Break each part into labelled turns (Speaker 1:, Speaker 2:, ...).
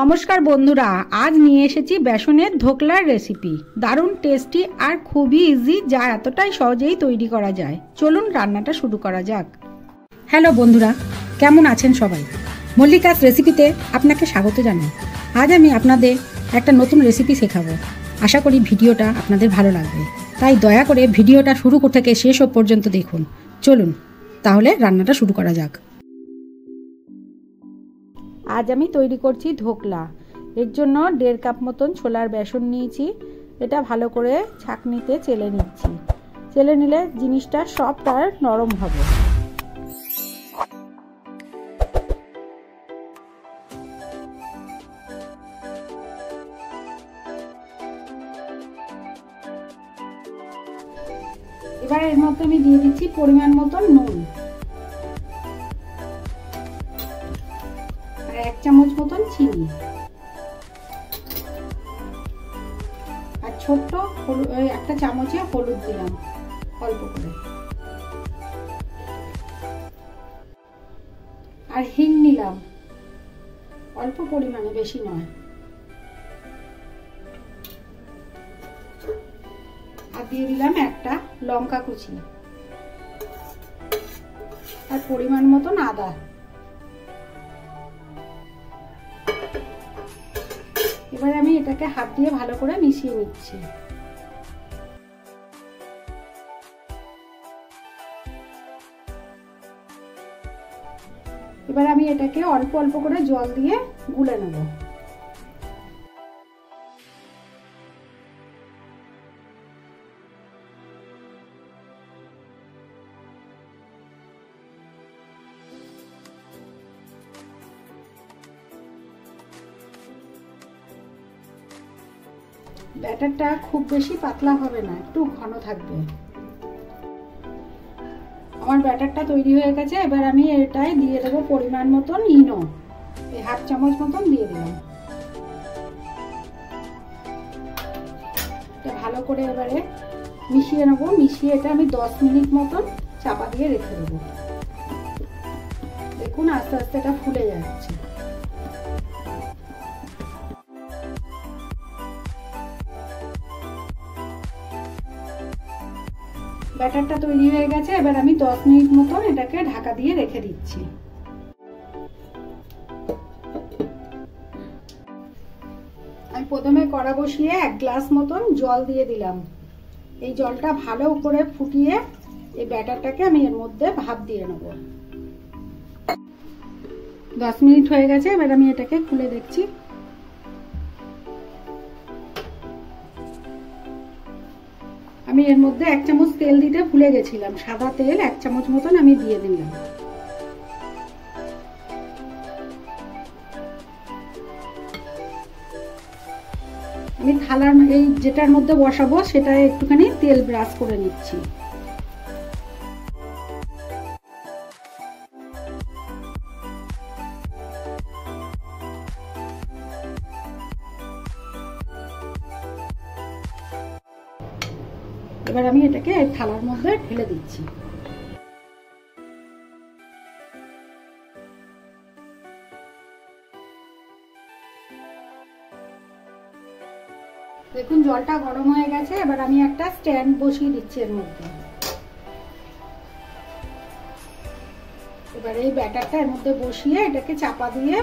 Speaker 1: নমস্কার বন্ধুরা, আজ নিয়ে এসেছি বেসনের ধোকলার রেসিপি। দারুণ টেস্টি আর খুবই ইজি, যা এতটাই সহজেই তৈরি করা যায়। চলুন রান্নাটা শুরু করা যাক। হ্যালো বন্ধুরা, কেমন আছেন সবাই? মল্লিকাস রেসিপিতে আপনাকে স্বাগত জানাই। আজ আমি আপনাদের একটা নতুন রেসিপি শেখাবো। আশা করি ভিডিওটা আপনাদের ভালো লাগবে, তাই দয়া করে ভিডিওটা শুরু থেকে শেষ পর্যন্ত দেখুন। চলুন তাহলে রান্নাটা শুরু করা যাক। আজ আমি তৈরি করছি ধোকলা। এর জন্য 1.5 কাপ মতন ছোলার বেসন নিয়েছি। এটা ভালো করে ছাঁকনিতে চেলে নিচ্ছি। চেলে নিলে জিনিসটা সফট আর নরম হবে। এবার এর মধ্যে আমি দিয়ে দিচ্ছি পরিমাণ মতন নুন, 1 চামচ মতন চিনি, আর ছোট্ট একটা চামচে হলুদ দিলাম অল্প করে, আর হিং নিলাম অল্প পরিমাণে, বেশি নয়, আর দিয়ে দিলাম একটা লঙ্কা কুচি আর পরিমাণ মতন আদা। এবার আমি এটাকে হাত দিয়ে ভালো করে মিশিয়ে নিচ্ছি। এবার আমি এটাকে অল্প অল্প করে জল দিয়ে গুলে নেব। ব্যাটারটা খুব বেশি পাতলা হবে না, একটু ঘন থাকবে। আমার ব্যাটারটা তৈরি হয়ে গেছে। এবার আমি এটাই দিয়ে দেবো পরিমাণ মতন ইনো, 1/2 চামচ মতন দিয়ে দিলাম। ভালো করে এবারে মিশিয়ে নেবো। মিশিয়ে এটা আমি 10 মিনিট মতন চাপা দিয়ে রেখে দেবো। দেখুন আস্তে আস্তে এটা ফুলে যাচ্ছে। ব্যাটারটা তৈরি হয়ে গেছে। এবার আমি 10 মিনিট মতন এটাকে ঢাকা দিয়ে রেখে দিচ্ছি। আমি প্রথমে কড়া বসিয়ে 1 গ্লাস মতন জল দিয়ে দিলাম। এই জলটা ভালো করে ফুটিয়ে এই ব্যাটারটাকে আমি এর মধ্যে ভাপ দিয়ে নেব। 10 মিনিট হয়ে গেছে। এবার আমি এটাকে খুলে দেখছি। আমি এর মধ্যে 1 চামচ তেল দিতে ভুলে গেছিলাম। সাদা তেল 1 চামচ মতন আমি দিয়ে দিলাম। আমি থালার এই যেটার মধ্যে বসাবো সেটা একটুখানি তেল ব্রাশ করে নিচ্ছি। এবার আমি এটাকে থালার মধ্যে ঢেলে দিচ্ছি। দেখুন জলটা গরম হয়ে গেছে। এবার আমি একটা স্ট্যান্ড বসিয়ে দিচ্ছি এর মধ্যে। এবার এই ব্যাটারটা এর মধ্যে বসিয়ে এটাকে চাপা দিয়ে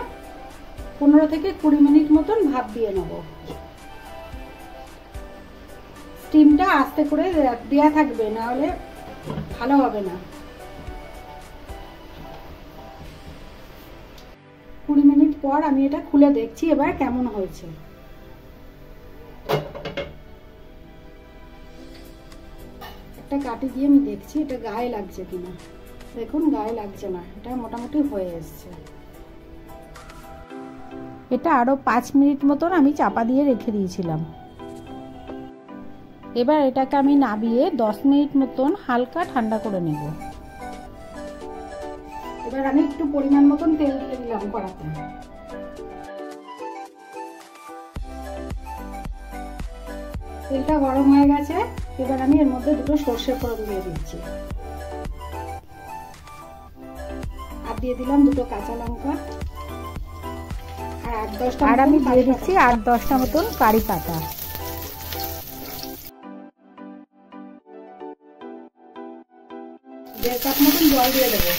Speaker 1: 15 থেকে 20 মিনিট মতন ভাপ দিয়ে নেব। স্টিমটা আস্তে করে দেয়া থাকবে, না হলে ভালো হবে না। 20 মিনিট পর আমি এটা খুলে দেখছি এবার কেমন হয়েছে। একটা কাঠি দিয়ে আমি দেখছি এটা গায়ে লাগছে কিনা। দেখুন গায়ে লাগছে না, এটা মোটামুটি হয়ে এসছে। এটা আরো 5 মিনিট মতন আমি চাপা দিয়ে রেখে দিয়েছিলাম। এবার এটাকে আমি নামিয়ে 10 মিনিট মতন হালকা ঠান্ডা করে নেব। এবার আমি একটু পরিমাণ মতন তেল দিয়ে দিলাম কড়াতে। তেলটা গরম হয়ে গেছে। এবার আমি এর মধ্যে 2 সরষে ফোড়ন দিয়ে দিচ্ছি। আর দিয়ে দিলাম 2 কাঁচা লঙ্কা আর আর আমি দিয়ে দিচ্ছি 8-10টা মতন কারি পাতা। দেড় কাপ মতন জল দিয়ে দেবো।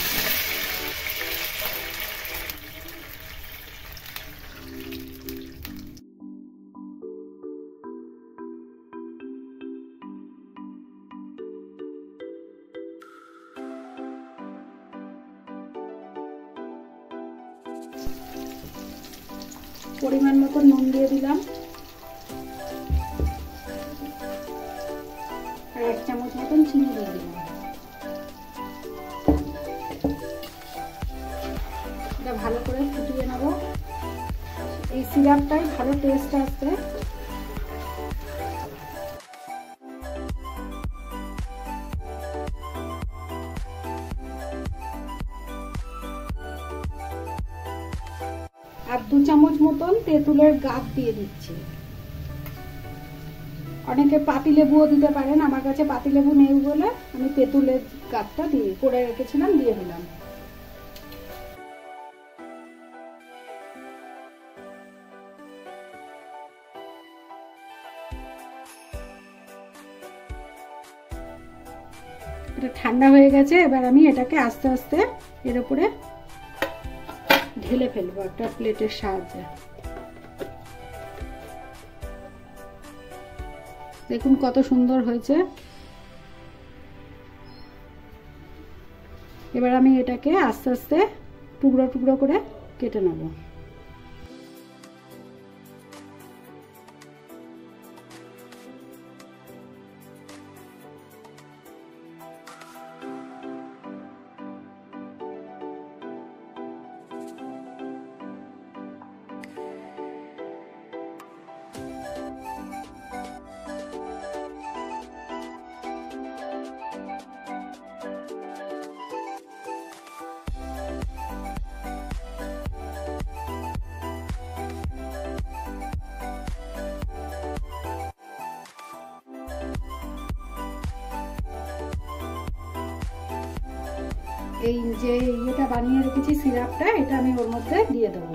Speaker 1: পরিমাণ মতো নুন দিয়ে দিলাম, আর 1 চামচ মতন চিনি দিয়ে দিলাম। এটা ভালো করে ফুটিয়ে নেব। এই সিরাপটাই ভালো টেস্ট আসবে। আর 2 চামচ মতন তেঁতুলের গাব দিয়ে দিচ্ছি। অনেকে পাতিলেবুও দিতে পারেন, আমার কাছে পাতিলেবু নেই বলে আমি তেঁতুলের গাবটা দিয়ে করে রেখেছিলাম, দিয়ে দিলাম। এটা ঠান্ডা হয়ে গেছে, এবার আমি এটাকে আস্তে আস্তে এর উপরে ঢেলে ফেলবো একটা প্লেটের সাহায্যে। দেখুন কত সুন্দর হয়েছে। এবার আমি এটাকে আস্তে আস্তে টুকরো টুকরো করে কেটে নেব। এই যে ইয়েটা বানিয়ে রেখেছি সিরাপটা, এটা আমি ওর মধ্যে দিয়ে দেবো।